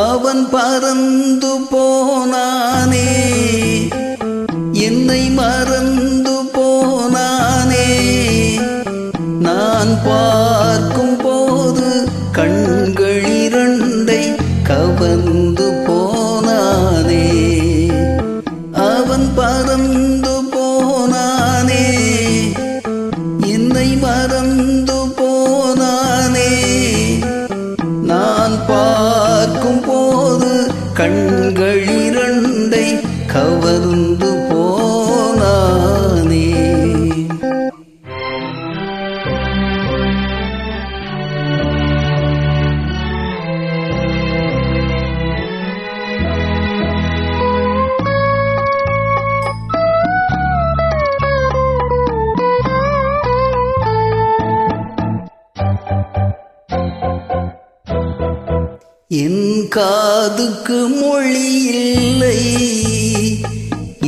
அவன் பறந்து போனானே, என்னை மறந்து போனானே. நான் பார்க்கும் போது கண்கள் இரண்டை கவர்ந்து போனானே. அவன் பறந்து போனானே, என்னை மறந்து போனானே. நான் பார்க்கும் போது கண்கள் இரண்டை கவர்ந்து போனானே. என் காதுக்கு மொழி இல்லை,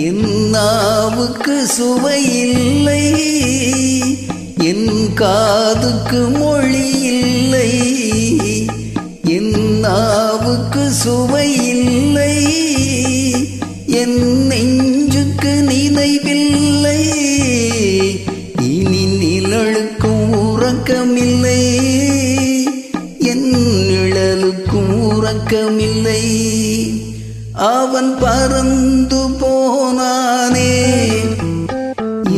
என் நாவுக்கு சுவை இல்லை. என் காதுக்கு மொழி இல்லை, என் நாவுக்கு சுவை இல்லை. என் நெஞ்சுக்கு நினைவில்லை, இனி நிழலுக்கும் உறக்கமில்லை. என் நிழலுக்கும் உறக்கமில்லை. அவன் பறந்து போனானே,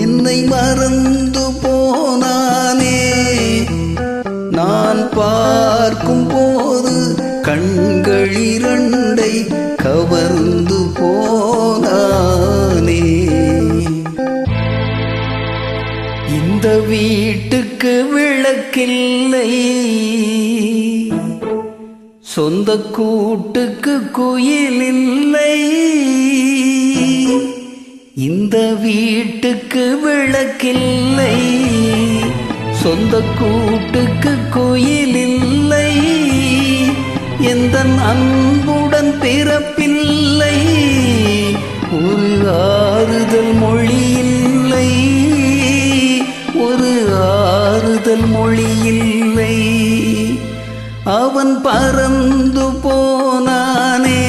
என்னை மறந்து போனானே. நான் பார்க்கும் போது கண்கள் இரண்டை கவர்ந்து போனானே. இந்த வீட்டுக்கு விளக்கில்லை, சொந்த கூட்டுக்கு குயில் இல்லை. இந்த வீட்டுக்கு விளக்கில்லை, சொந்த கூட்டுக்கு குயில் இல்லை. எந்தன் அன்புடன் பிறப்பில்லை, ஒரு ஆறுதல் மொழி இல்லை. ஒரு ஆறுதல் மொழி இல்லை. அவன் பறந்து போனானே,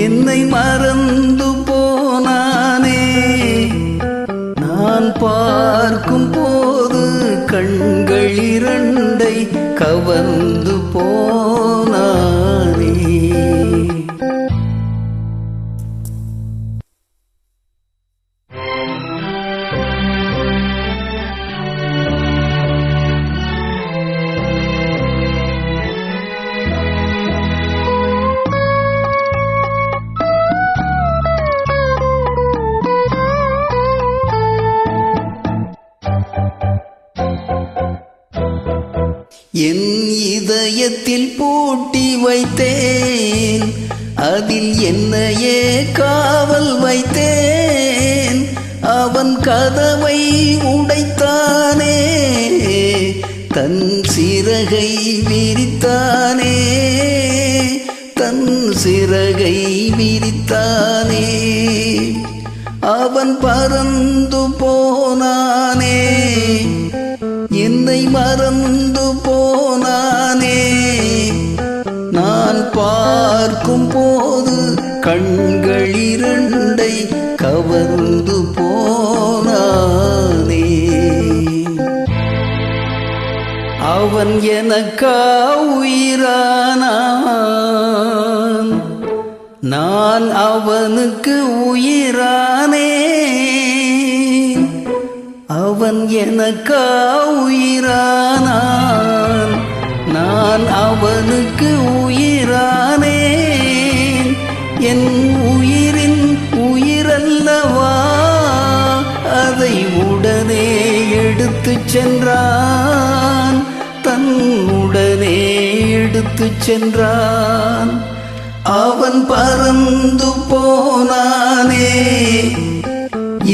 என்னை மறந்து போனானே. நான் பார்க்கும் போது கண்கள் இரண்டை கவர்ந்து போனானே. என் இதயத்தில் பூட்டி வைத்தேன், அதில் என்னையே காவல் வைத்தேன். அவன் கதவை உடைத்தானே, தன் சிறகை விரித்தானே. தன் சிறகை விரித்தானே. அவன் பறந்து போனானே, என்னை மறந்து போனானே. நான் பார்க்கும் போது கண்கள் இரண்டை கவர்ந்து போனானே. அவன் எனக்கா உயிரானான், நான் அவனுக்கு உயிரானே. அவன் எனக்கா உயிரானான், நான் அவனுக்கு உயிரானேன். என் உயிரின் உயிரல்லவா, அதை உடனே எடுத்துச் சென்றான். தன் உடனே எடுத்துச் சென்றான். அவன் பறந்து போனானே,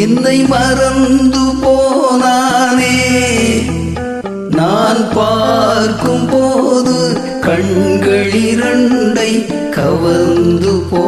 என்னை மறந்து போனானே. நான் பார்க்கும் போது கண்கள் இரண்டை கவர்ந்து போ